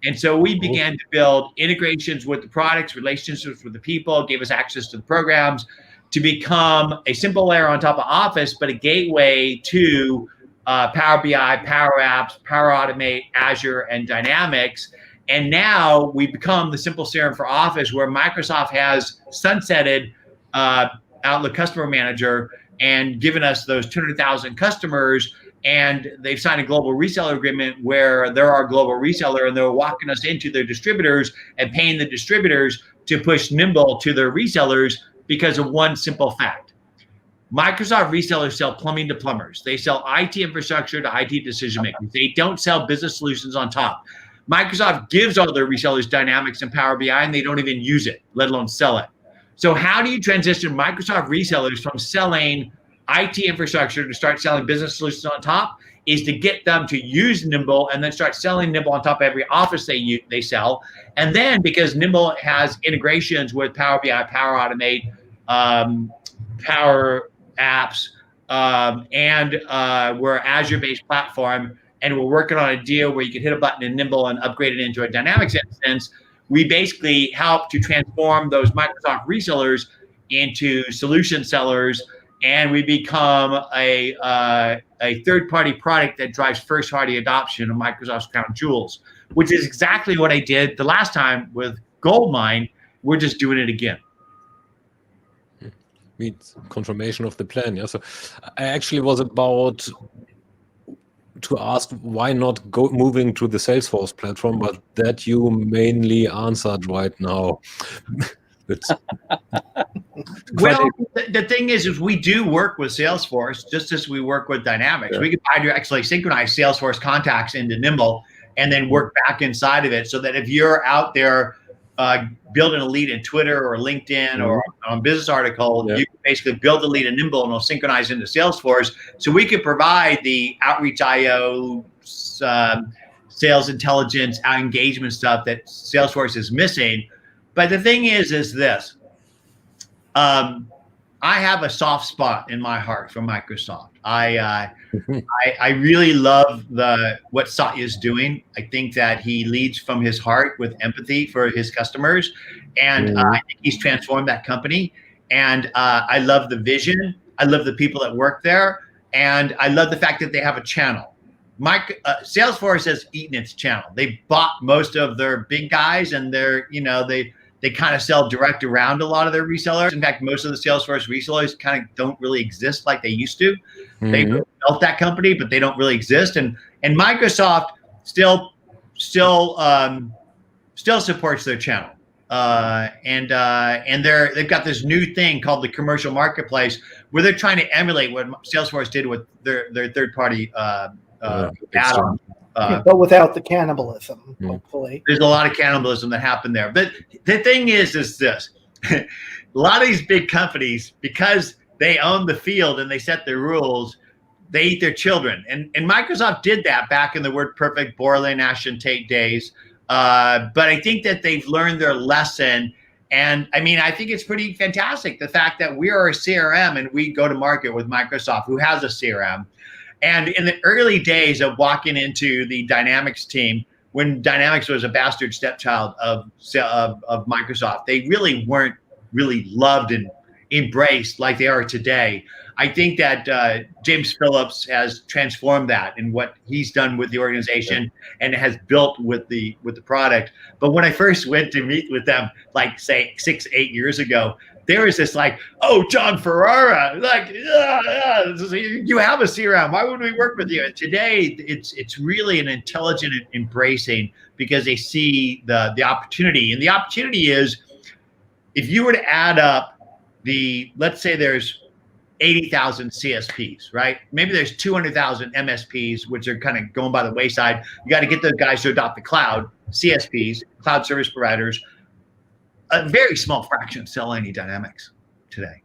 And so we began to build integrations with the products, relationships with the people, gave us access to the programs, to become a simple layer on top of Office, but a gateway to Power BI, Power Apps, Power Automate, Azure, and Dynamics. And now we become the simple CRM for Office, where Microsoft has sunsetted Outlook Customer Manager and given us those 200,000 customers. And they've signed a global reseller agreement where they're our global reseller, and they're walking us into their distributors and paying the distributors to push Nimble to their resellers because of one simple fact. Microsoft resellers sell plumbing to plumbers. They sell IT infrastructure to IT decision makers. They don't sell business solutions on top. Microsoft gives all their resellers Dynamics and Power BI, and they don't even use it, let alone sell it. So how do you transition Microsoft resellers from selling IT infrastructure to start selling business solutions on top? Is to get them to use Nimble and then start selling Nimble on top of every Office they sell. And then because Nimble has integrations with Power BI, Power Automate, Power Apps, and we're an Azure-based platform, and we're working on a deal where you can hit a button in Nimble and upgrade it into a Dynamics instance. We basically help to transform those Microsoft resellers into solution sellers, and we become a third-party product that drives first-party adoption of Microsoft's crown jewels, which is exactly what I did the last time with Goldmine. We're just doing it again. Means confirmation of the plan. Yeah. So I actually was about to ask why not moving to the Salesforce platform, but that you mainly answered right now. Well, the thing is we do work with Salesforce just as we work with Dynamics. Yeah. We could actually synchronize Salesforce contacts into Nimble and then work back inside of it, so that if you're out there building a lead in Twitter or LinkedIn or on business article, you can basically build a lead in Nimble and it'll synchronize into Salesforce. So we could provide the outreach IO, sales intelligence, engagement stuff that Salesforce is missing. But the thing is this. I have a soft spot in my heart for Microsoft. I really love what Satya is doing. I think that he leads from his heart with empathy for his customers, and I think he's transformed that company. And I love the vision. I love the people that work there, and I love the fact that they have a channel. Salesforce has eaten its channel. They bought most of their big guys, and they kind of sell direct around a lot of their resellers. In fact, most of the Salesforce resellers kind of don't really exist like they used to. They built that company, but they don't really exist. And Microsoft still supports their channel. And they've got this new thing called the commercial marketplace, where they're trying to emulate what Salesforce did with their third-party add-on. But without the cannibalism, hopefully. There's a lot of cannibalism that happened there. But the thing is this. A lot of these big companies, because they own the field and they set their rules, they eat their children. And Microsoft did that back in the WordPerfect, Borland, Ash and Tate days. But I think that they've learned their lesson. And I mean, I think it's pretty fantastic, the fact that we are a CRM and we go to market with Microsoft, who has a CRM. And in the early days of walking into the Dynamics team, when Dynamics was a bastard stepchild of Microsoft, they really weren't really loved and embraced like they are today. I think that James Phillips has transformed that in what he's done with the organization and has built with the product. But when I first went to meet with them, like say 6-8 years ago, there was this like, oh, Jon Ferrara, like, you have a CRM. Why would we work with you? And today, it's really an intelligent embracing, because they see the opportunity. And the opportunity is, if you were to add up let's say there's 80,000 CSPs, right? Maybe there's 200,000 MSPs, which are kind of going by the wayside. You got to get those guys to adopt the cloud, CSPs, cloud service providers. A very small fraction sell any Dynamics today,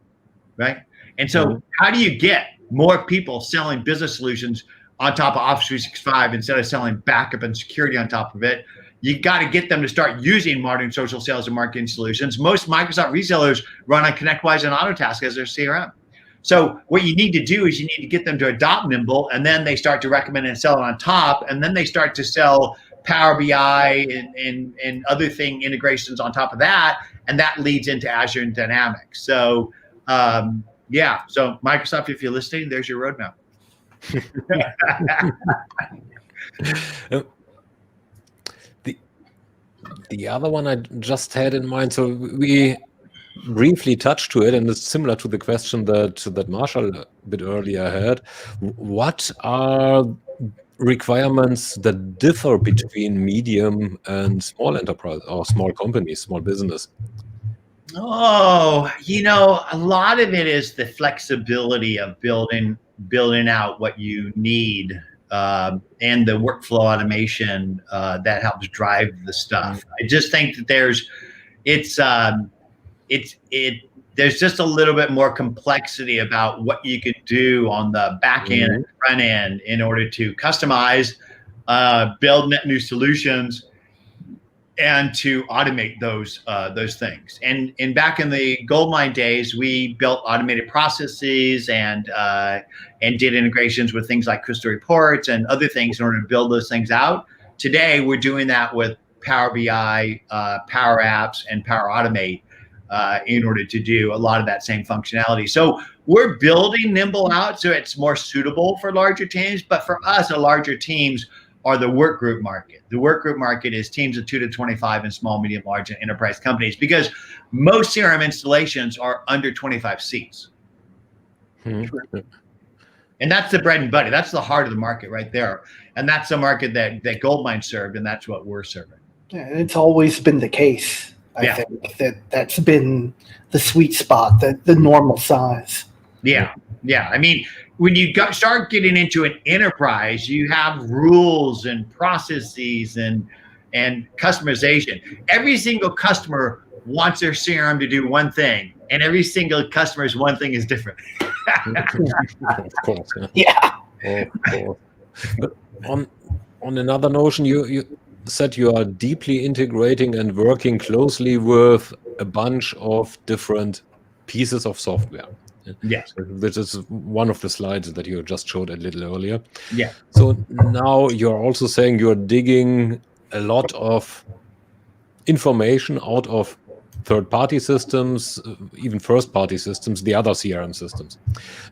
right? And so how do you get more people selling business solutions on top of Office 365 instead of selling backup and security on top of it? You got to get them to start using modern social sales and marketing solutions. Most Microsoft resellers run on ConnectWise and Autotask as their CRM. So what you need to do is you need to get them to adopt Nimble, and then they start to recommend and sell it on top, and then they start to sell Power BI and other integrations on top of that, and that leads into Azure and Dynamics. So so Microsoft, if you're listening, there's your roadmap. The other one I just had in mind, so we briefly touched to it, and it's similar to the question that Marshall a bit earlier had. What are requirements that differ between medium and small enterprise or small companies, small business? Oh, a lot of it is the flexibility of building out what you need, and the workflow automation that helps drive the stuff. I just think that there's just a little bit more complexity about what you could do on the back end and front end in order to customize, build net new solutions, and to automate those things. And back in the Goldmine days, we built automated processes and did integrations with things like Crystal Reports and other things in order to build those things out. Today, we're doing that with Power BI, Power Apps, and Power Automate in order to do a lot of that same functionality. So we're building Nimble out so it's more suitable for larger teams. But for us, the larger teams are the work group market. The work group market is teams of 2 to 25 in small, medium, large, and enterprise companies, because most CRM installations are under 25 seats. And that's the bread and butter. That's the heart of the market right there. And that's the market that Goldmine served, and that's what we're serving. Yeah, it's always been the case. I think that's been the sweet spot, the normal size. Yeah. I mean, when you start getting into an enterprise, you have rules and processes and customization. Every single customer wants their CRM to do one thing, and every single customer's one thing is different. Of course. Yeah. Of course. But on another notion, you said you are deeply integrating and working closely with a bunch of different pieces of software. Yes. This is one of the slides that you just showed a little earlier. Yeah. So now you're also saying you're digging a lot of information out of third-party systems, even first-party systems, the other CRM systems.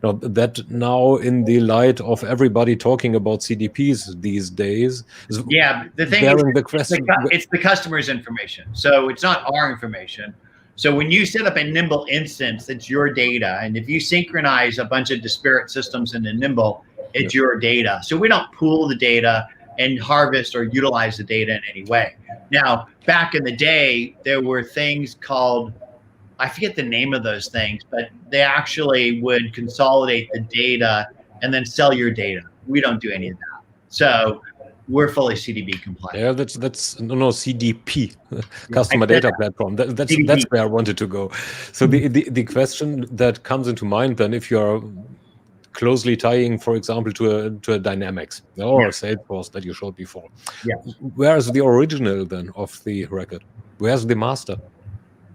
Now in the light of everybody talking about CDPs these days, yeah, the thing is, the question, it's the customer's information. So it's not our information. So when you set up a Nimble instance, it's your data. And if you synchronize a bunch of disparate systems into Nimble, it's your data. So we don't pool the data and harvest or utilize the data in any way. Now, back in the day, there were things called, I forget the name of those things, but they actually would consolidate the data and then sell your data. We don't do any of that. So we're fully CDP compliant. Yeah, that's CDP, customer data platform. That's where I wanted to go. So the question that comes into mind then, if you're closely tying, for example, to a Dynamics or a Salesforce that you showed before, where is the original then of the record? Where's the master?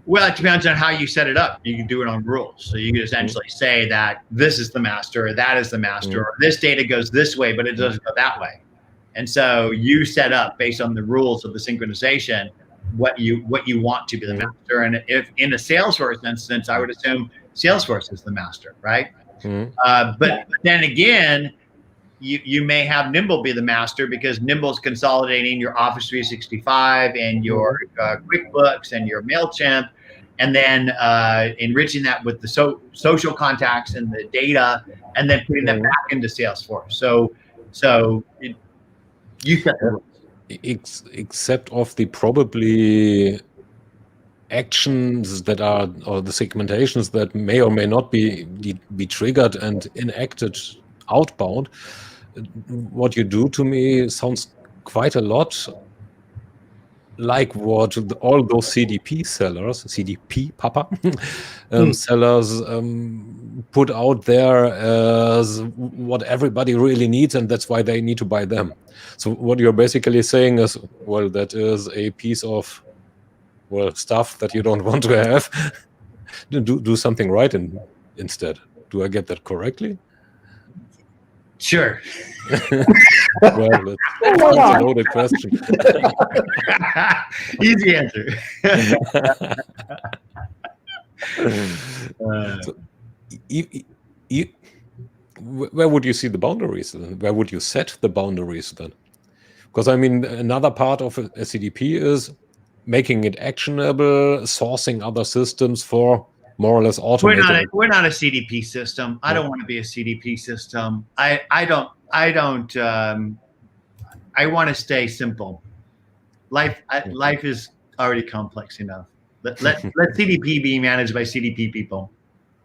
Well, it depends on how you set it up. You can do it on rules. So you can essentially say that this is the master, or that is the master, or this data goes this way, but it doesn't go that way. And so you set up based on the rules of the synchronization what you want to be the master. And if in a Salesforce instance, I would assume Salesforce is the master, right? But then again, you may have Nimble be the master because Nimble's consolidating your Office 365 and your QuickBooks and your MailChimp, and then enriching that with the social contacts and the data, and then putting that back into Salesforce. So you set the rules. Except of the probably actions that are, or the segmentations that may or may not be triggered and enacted outbound, what you do to me sounds quite a lot like what all those CDP sellers, sellers put out there as what everybody really needs, and that's why they need to buy them. So what you're basically saying is, well, that is a piece of, well, stuff that you don't want to have. do something right instead. Do I get that correctly? Sure. Well, that's a loaded question. Easy answer. So, where would you see the boundaries then? Where would you set the boundaries then? Because I mean, another part of a CDP is making it actionable, sourcing other systems for more or less automated. We're not a CDP system. I don't want to be a CDP system. I want to stay simple. Life is already complex enough. Let CDP be managed by CDP people.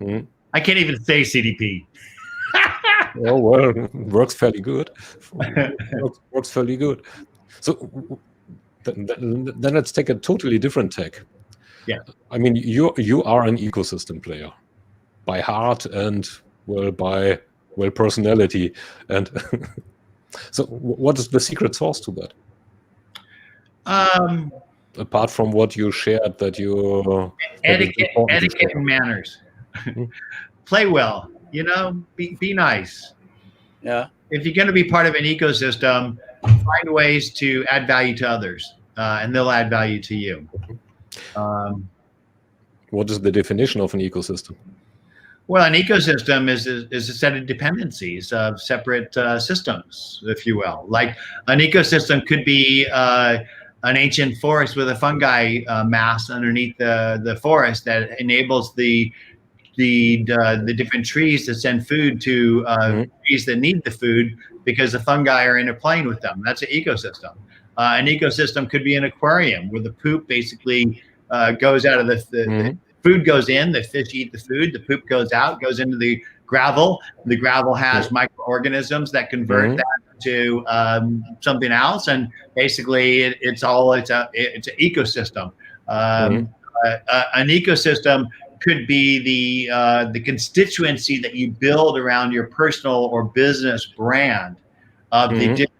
I can't even say CDP. Oh, well, works fairly good. Works fairly good. So then let's take a totally different tack. Yeah. I mean, you are an ecosystem player by heart and by personality. And so what is the secret sauce to that? Apart from what you shared, that you etiquette and manners. Play well, be nice. Yeah. If you're going to be part of an ecosystem, find ways to add value to others, and they'll add value to you. What is the definition of an ecosystem? Well, an ecosystem is a set of dependencies of separate systems, if you will. Like an ecosystem could be an ancient forest with a fungi mass underneath the forest that enables the different trees to send food to trees that need the food because the fungi are interplaying with them. That's an ecosystem. An ecosystem could be an aquarium where the poop basically goes out of the food goes in, the fish eat the food, the poop goes out, goes into the gravel. The gravel has microorganisms that convert that to something else, and basically it's an ecosystem. An ecosystem could be the constituency that you build around your personal or business brand of the different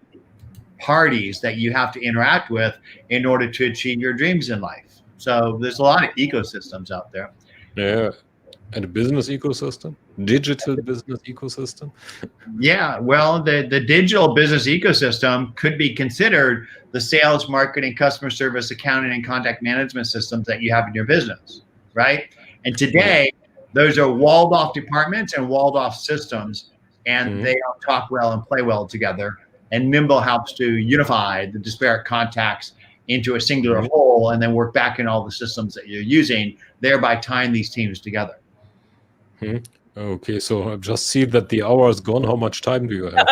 parties that you have to interact with in order to achieve your dreams in life. So there's a lot of ecosystems out there. Yeah. And a business ecosystem, digital business ecosystem. Yeah, well, the digital business ecosystem could be considered the sales, marketing, customer service, accounting, and contact management systems that you have in your business, right? And today, those are walled off departments and walled off systems, and they don't talk well and play well together. And Nimble helps to unify the disparate contacts into a singular whole and then work back in all the systems that you're using, thereby tying these teams together. Okay, so I just see that the hour is gone. How much time do you have?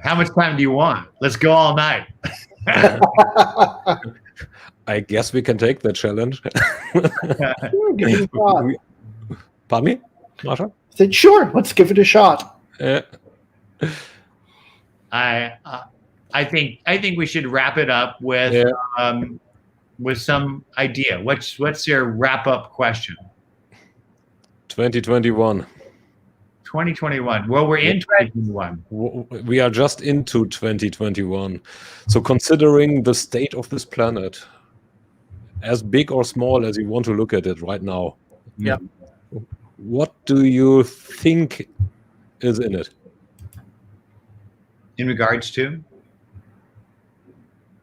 How much time do you want? Let's go all night. I guess we can take the challenge. Pardon me, Marsha? I said, sure, let's give it a shot. I think we should wrap it up with some idea. What's your wrap up question? 2021. 2021. Well, we're in 2021. We are just into 2021. So considering the state of this planet, as big or small as you want to look at it right now, what do you think is in it? In regards to?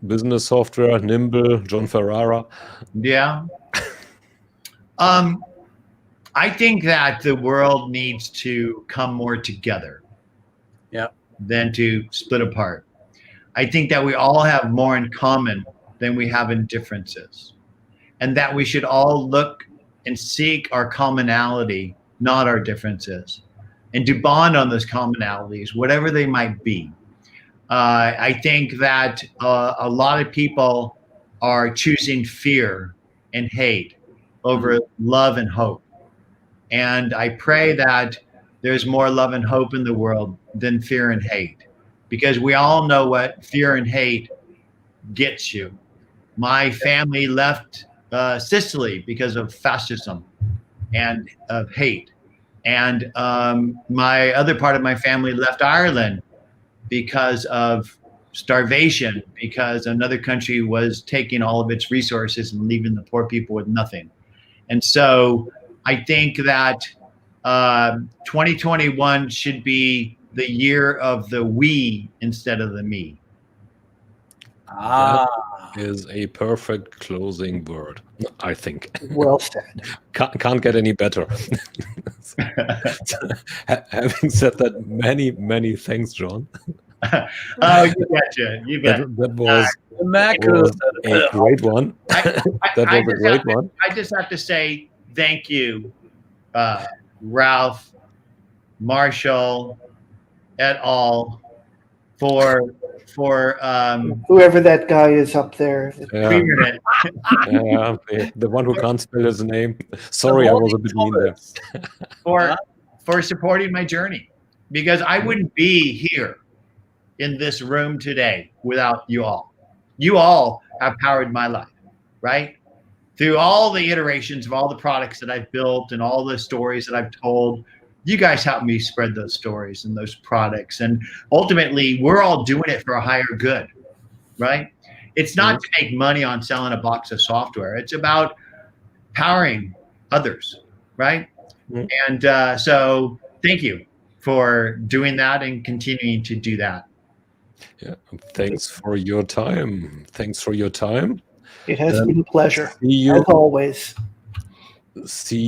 Business software, Nimble, Jon Ferrara. Yeah. I think that the world needs to come more together than to split apart. I think that we all have more in common than we have in differences, and that we should all look and seek our commonality, not our differences, and to bond on those commonalities, whatever they might be. I think that a lot of people are choosing fear and hate over love and hope. And I pray that there's more love and hope in the world than fear and hate, because we all know what fear and hate gets you. My family left Sicily because of fascism and of hate. And my other part of my family left Ireland because of starvation, because another country was taking all of its resources and leaving the poor people with nothing. And so I think that 2021 should be the year of the we instead of the me. That is a perfect closing word, I think. Well said. Can't get any better. Having said that, many thanks, Jon. Oh, you betcha. You bet. That was a great one. I just have to say thank you, Ralph, Marshall, et al. for whoever that guy is up there. The one who can't spell his name. Sorry, I was a bit mean there. For supporting my journey, because I wouldn't be here in this room today without you all. You all have powered my life, right? Through all the iterations of all the products that I've built and all the stories that I've told, you guys help me spread those stories and those products. And ultimately, we're all doing it for a higher good, right? It's not to make money on selling a box of software. It's about powering others, right? And so thank you for doing that and continuing to do that. Yeah, thanks for your time. It has been a pleasure, as always. See